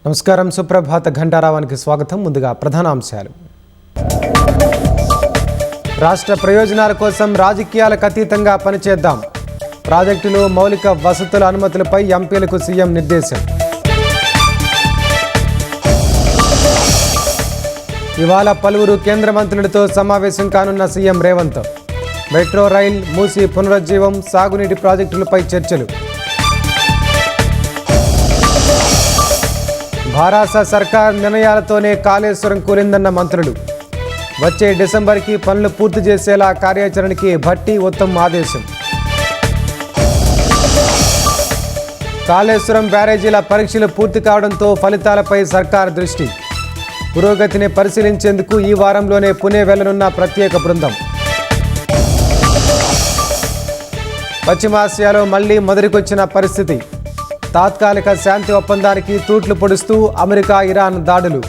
నమస్కారం. సుప్రభాత ఘంటారావానికి స్వాగతం. ముందుగా ప్రధానాంశాలు. రాష్ట్ర ప్రయోజనాల కోసం రాజకీయాలకు అతీతంగా పనిచేద్దాం. ప్రాజెక్టులు, మౌలిక వసతుల అనుమతులపై ఎంపీలకు సీఎం నిర్దేశం. ఇవాళ పలువురు కేంద్ర మంత్రులతో సమావేశం కానున్న CM Revanth. Metro rail, Musi పునరుజ్జీవం, సాగునీటి ప్రాజెక్టులపై చర్చలు. భారాస సర్కార్ నిర్ణయాలతోనే కాళేశ్వరం కూలిందన్న మంత్రులు. వచ్చే డిసెంబర్కి పనులు పూర్తి చేసేలా కార్యాచరణకి భట్టి, ఉత్తమ్ ఆదేశం. కాళేశ్వరం బ్యారేజీల పరీక్షలు పూర్తి కావడంతో ఫలితాలపై సర్కార్ దృష్టి. పురోగతిని పరిశీలించేందుకు ఈ వారంలోనే పుణె వెళ్లనున్న ప్రత్యేక బృందం. పశ్చిమాసియాలో మళ్లీ మొదటికొచ్చిన పరిస్థితి. తాత్కాలిక శాంతి ఒప్పందానికి తూట్లు పొడుస్తూ అమెరికా, ఇరాన్ దాడులు.